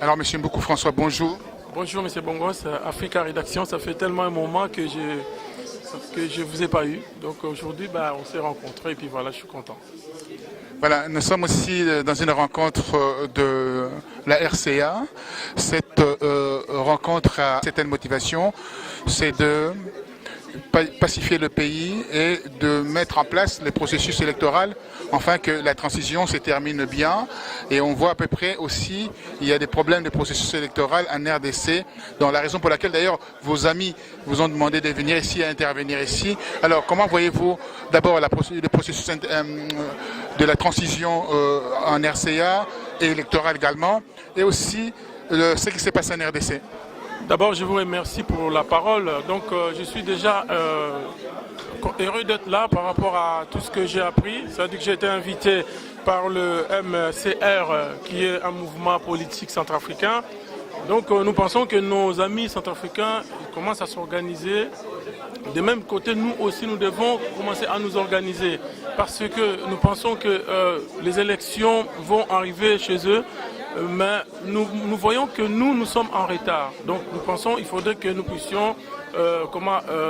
Alors, Monsieur Mboukou François, bonjour. Bonjour Monsieur Bongos, Africa Rédaction, ça fait tellement un moment que je vous ai pas eu. Donc aujourd'hui, on s'est rencontrés et puis voilà, je suis content. Voilà, nous sommes aussi dans une rencontre de la RCA. Cette rencontre a certaines motivations, c'est de pacifier le pays et de mettre en place le processus électoral afin que la transition se termine bien. Et on voit à peu près aussi, il y a des problèmes de processus électoral en RDC, donc la raison pour laquelle d'ailleurs vos amis vous ont demandé de venir ici, à intervenir ici. Alors comment voyez-vous d'abord le processus de la transition en RCA et électoral également, et aussi ce qui s'est passé en RDC? D'abord, je vous remercie pour la parole. Donc, je suis déjà heureux d'être là par rapport à tout ce que j'ai appris. C'est-à-dire que j'ai été invité par le MCR, qui est un mouvement politique centrafricain. Donc, nous pensons que nos amis centrafricains commencent à s'organiser. De même côté, nous aussi, nous devons commencer à nous organiser parce que nous pensons que les élections vont arriver chez eux. Mais nous voyons que nous sommes en retard. Donc nous pensons qu'il faudrait que nous puissions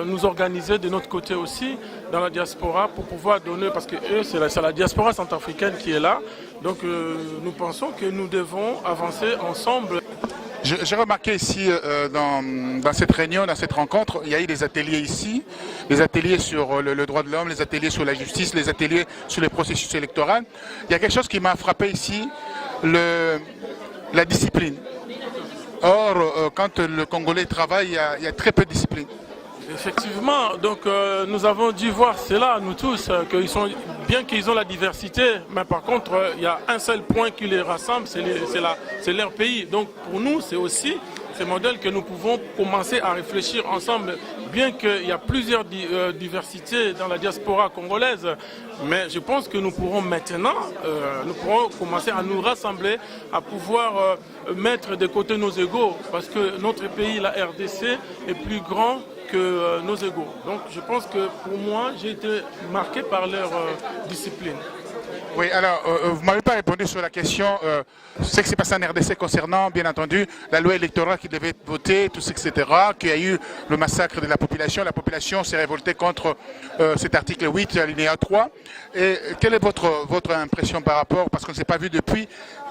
nous organiser de notre côté aussi dans la diaspora pour pouvoir donner, parce que eux, c'est la diaspora centrafricaine qui est là. Donc nous pensons que nous devons avancer ensemble. J'ai remarqué ici, dans cette réunion, dans cette rencontre, il y a eu des ateliers ici, des ateliers sur le droit de l'homme, les ateliers sur la justice, les ateliers sur le processus électoral. Il y a quelque chose qui m'a frappé ici, la discipline. Or, quand le Congolais travaille, il y a très peu de discipline. Effectivement, donc nous avons dû voir cela, nous tous, bien qu'ils ont la diversité, mais par contre, il y a un seul point qui les rassemble, c'est leur pays. Donc pour nous, c'est aussi ces modèles que nous pouvons commencer à réfléchir ensemble, bien qu'il y a plusieurs diversités dans la diaspora congolaise. Mais je pense que nous pourrons maintenant, nous pourrons commencer à nous rassembler, à pouvoir mettre de côté nos égos, parce que notre pays, la RDC, est plus grand que nos égaux. Donc je pense que pour moi, j'ai été marqué par leur discipline. Oui, alors, vous ne m'avez pas répondu sur la question, ce qui s'est passé en RDC concernant, bien entendu, la loi électorale qui devait être votée, tout ça, etc., qu'il y a eu le massacre de la population s'est révoltée contre cet article 8, alinéa 3. Et quelle est votre impression par rapport, parce qu'on ne s'est pas vu depuis,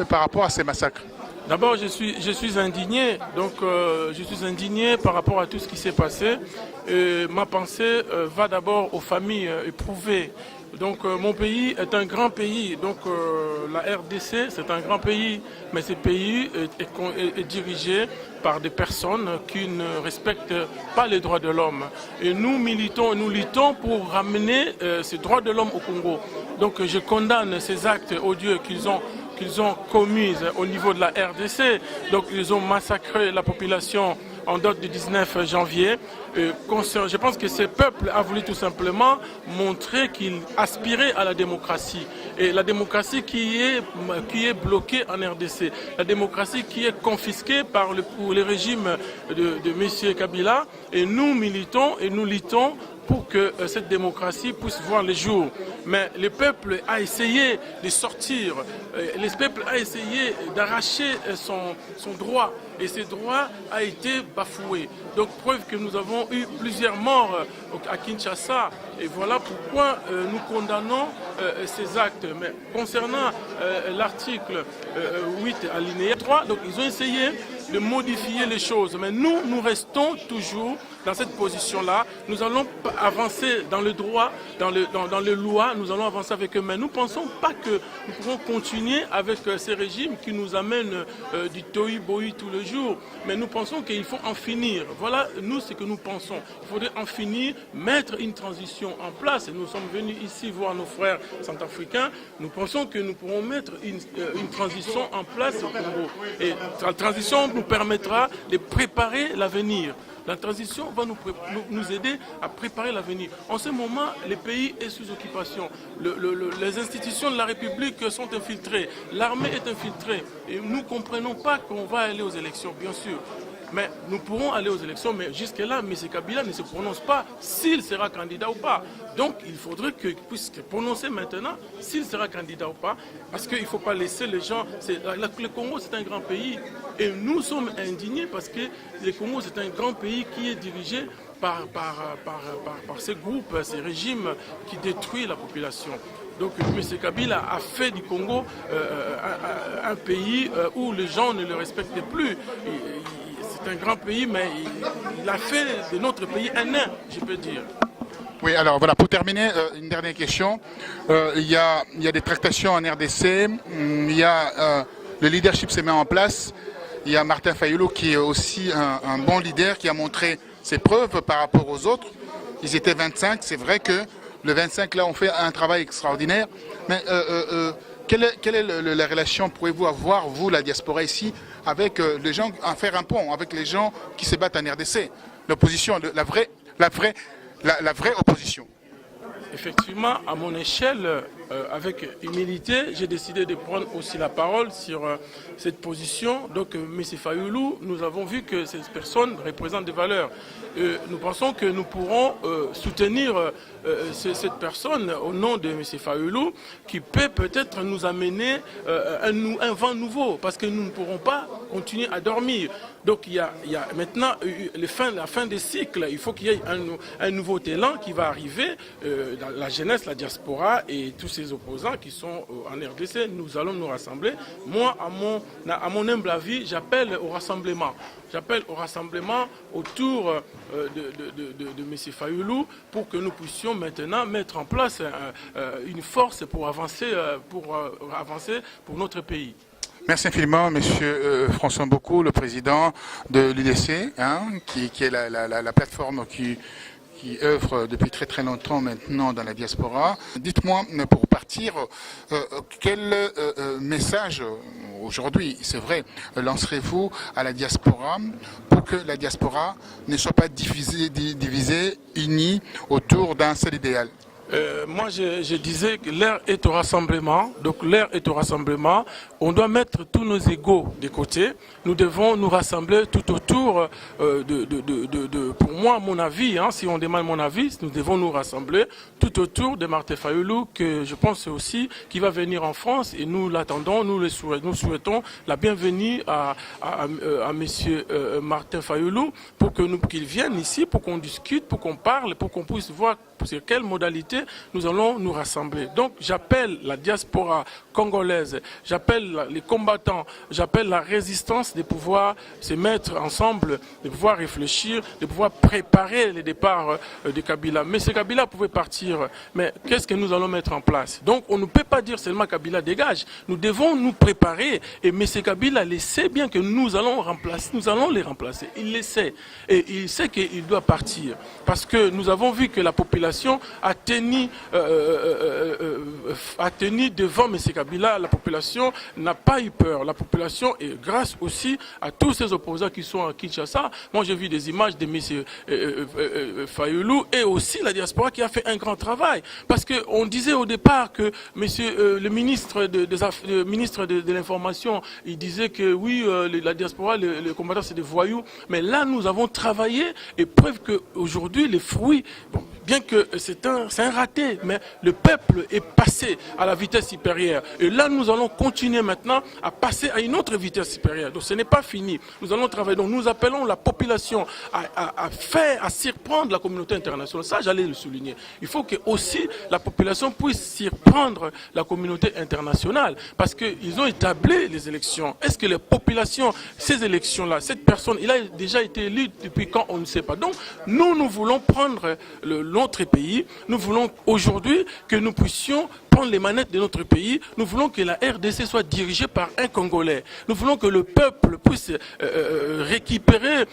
par rapport à ces massacres? D'abord, je suis indigné, donc je suis indigné par rapport à tout ce qui s'est passé. Ma pensée va d'abord aux familles éprouvées. Donc mon pays est un grand pays, donc la RDC c'est un grand pays, mais ce pays est dirigé par des personnes qui ne respectent pas les droits de l'homme. Et nous militons, nous luttons pour ramener ces droits de l'homme au Congo. Donc je condamne ces actes odieux qu'ils ont commis au niveau de la RDC. Donc ils ont massacré la population en date du 19 janvier. Je pense que ce peuple a voulu tout simplement montrer qu'il aspirait à la démocratie. Et la démocratie qui est bloquée en RDC, la démocratie qui est confisquée par le régime de M. Kabila. Et nous militons et nous luttons pour que cette démocratie puisse voir le jour. Mais le peuple a essayé de sortir, le peuple a essayé d'arracher son droit, et ce droit a été bafoué. Donc preuve que nous avons eu plusieurs morts à Kinshasa, et voilà pourquoi nous condamnons ces actes. Mais concernant l'article 8 alinéa 3, donc ils ont essayé de modifier les choses. Mais nous restons toujours dans cette position-là. Nous allons avancer dans le droit, dans les lois, nous allons avancer avec eux. Mais nous ne pensons pas que nous pourrons continuer avec ces régimes qui nous amènent du tohu-bohu tous les jours. Mais nous pensons qu'il faut en finir. Voilà, nous, ce que nous pensons. Il faudrait en finir, mettre une transition en place. Et nous sommes venus ici voir nos frères centrafricains. Nous pensons que nous pourrons mettre une transition en place au Congo. Et la transition nous permettra de préparer l'avenir. La transition va nous aider à préparer l'avenir. En ce moment, le pays est sous occupation. Les institutions de la République sont infiltrées. L'armée est infiltrée. Et nous ne comprenons pas qu'on va aller aux élections, bien sûr. Mais nous pourrons aller aux élections, mais jusque-là, M. Kabila ne se prononce pas s'il sera candidat ou pas. Donc il faudrait qu'il puisse se prononcer maintenant s'il sera candidat ou pas, parce qu'il ne faut pas laisser les gens... Le Congo, c'est un grand pays, et nous sommes indignés parce que le Congo, c'est un grand pays qui est dirigé par ces groupes, ces régimes qui détruisent la population. Donc M. Kabila a fait du Congo un pays où les gens ne le respectent plus. C'est un grand pays, mais il a fait de notre pays un nain, je peux dire. Oui, alors voilà, pour terminer, une dernière question. Il y a des tractations en RDC, le leadership se met en place. Il y a Martin Fayulu qui est aussi un bon leader, qui a montré ses preuves par rapport aux autres. Ils étaient 25, c'est vrai que le 25 là on fait un travail extraordinaire. Mais quelle est la relation pouvez-vous avoir, vous, la diaspora ici, avec les gens, à faire un pont, avec les gens qui se battent en RDC? L'opposition, la vraie opposition. Effectivement, à mon échelle, avec humilité, j'ai décidé de prendre aussi la parole sur cette position. Donc, M. Fayulu, nous avons vu que ces personnes représentent des valeurs. Nous pensons que nous pourrons soutenir cette personne au nom de M. Fayulu, qui peut-être nous amener un vent nouveau, parce que nous ne pourrons pas continuer à dormir. Donc il y a maintenant la fin des cycles. Il faut qu'il y ait un nouveau élan qui va arriver. La jeunesse, la diaspora et tous ces opposants qui sont en RDC, nous allons nous rassembler. Moi, à mon humble avis, j'appelle au rassemblement. J'appelle au rassemblement autour de M. Fayulu pour que nous puissions maintenant mettre en place une force pour avancer pour notre pays. Merci infiniment, Monsieur François Mboko, le président de l'UDC, qui est la plateforme qui œuvre depuis très très longtemps maintenant dans la diaspora. Dites-moi, pour partir, quel message aujourd'hui, c'est vrai, lancerez-vous à la diaspora pour que la diaspora ne soit pas divisée, unie autour d'un seul idéal? Moi, je disais que l'heure est au rassemblement. Donc, l'heure est au rassemblement. On doit mettre tous nos égos de côté. Nous devons nous rassembler tout autour pour moi, à mon avis, si on demande mon avis, nous devons nous rassembler tout autour de Martin Fayulu, que je pense aussi qu'il va venir en France et nous l'attendons, nous souhaitons la bienvenue à monsieur Martin Fayulu pour qu'il vienne ici, pour qu'on discute, pour qu'on parle, pour qu'on puisse voir sur quelle modalité nous allons nous rassembler. Donc j'appelle la diaspora congolaise, j'appelle les combattants, j'appelle la résistance de pouvoir se mettre ensemble, de pouvoir réfléchir, de pouvoir préparer le départ de Kabila. Mais ce Kabila pouvait partir, mais qu'est-ce que nous allons mettre en place? Donc on ne peut pas dire seulement Kabila dégage, nous devons nous préparer. Et M. Kabila le sait bien que nous allons les remplacer. Il le sait. Et il sait qu'il doit partir. Parce que nous avons vu que la population a tenu devant M. Kabila. La population n'a pas eu peur. La population, et grâce aussi à tous ces opposants qui sont à Kinshasa, moi j'ai vu des images de M. Fayulu et aussi la diaspora qui a fait un grand travail. Parce qu'on disait au départ que le ministre de l'information, il disait que oui, la diaspora, les combattants c'est des voyous. Mais là nous avons travaillé et preuve qu'aujourd'hui les fruits... Bon, bien que c'est un raté, mais le peuple est passé à la vitesse supérieure. Et là, nous allons continuer maintenant à passer à une autre vitesse supérieure. Donc ce n'est pas fini. Nous allons travailler. Donc nous appelons la population à surprendre la communauté internationale. Ça, j'allais le souligner. Il faut que aussi la population puisse surprendre la communauté internationale. Parce qu'ils ont établi les élections. Est-ce que les populations, ces élections-là, cette personne, il a déjà été élu depuis quand on ne sait pas. Donc nous voulons prendre notre pays. Nous voulons aujourd'hui que nous puissions prendre les manettes de notre pays. Nous voulons que la RDC soit dirigée par un Congolais. Nous voulons que le peuple puisse récupérer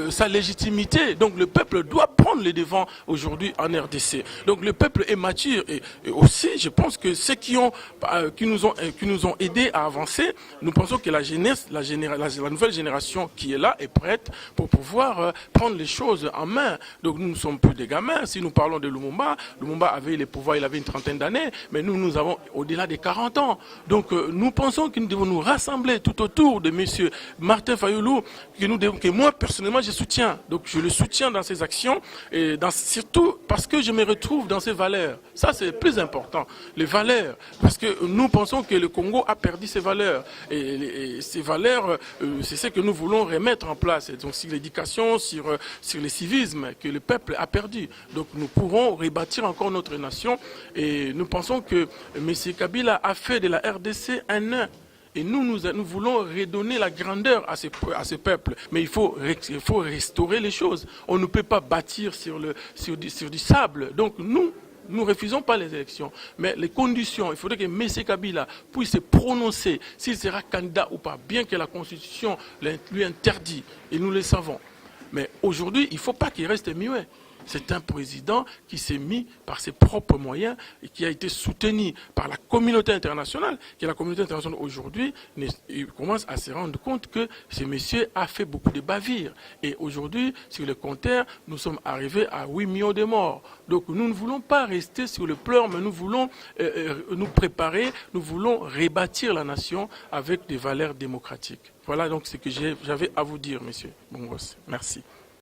sa légitimité. Donc le peuple doit prendre les devants aujourd'hui en RDC. Donc le peuple est mature et aussi je pense que ceux qui nous ont aidés à avancer, nous pensons que la jeunesse, la nouvelle génération qui est là est prête pour pouvoir prendre les choses en main. Donc nous ne sommes plus des gamins. Si nous parlons de Lumumba, Lumumba avait les pouvoirs, il avait une trentaine soixantaine d'années, mais nous avons au-delà des 40 ans. Donc nous pensons que nous devons nous rassembler tout autour de M. Martin Fayulu, que moi personnellement je soutiens. Donc je le soutiens dans ses actions, et surtout parce que je me retrouve dans ses valeurs. Ça c'est le plus important, les valeurs. Parce que nous pensons que le Congo a perdu ses valeurs. Et ces valeurs, c'est ce que nous voulons remettre en place. Et donc sur l'éducation, sur le civisme que le peuple a perdu. Donc nous pourrons rebâtir encore notre nation. Et nous pensons que M. Kabila a fait de la RDC un nain. Et nous voulons redonner la grandeur à ce peuple. Mais il faut restaurer les choses. On ne peut pas bâtir sur du sable. Donc nous ne refusons pas les élections. Mais les conditions, il faudrait que M. Kabila puisse se prononcer s'il sera candidat ou pas, bien que la Constitution lui interdit. Et nous le savons. Mais aujourd'hui, il ne faut pas qu'il reste muet. C'est un président qui s'est mis par ses propres moyens et qui a été soutenu par la communauté internationale. Que la communauté internationale aujourd'hui commence à se rendre compte que ce monsieur a fait beaucoup de bavures. Et aujourd'hui, sur le compteur, nous sommes arrivés à 8 millions de morts. Donc nous ne voulons pas rester sur le pleur, mais nous voulons nous préparer, nous voulons rebâtir la nation avec des valeurs démocratiques. Voilà donc ce que j'avais à vous dire, monsieur Bongos. Merci.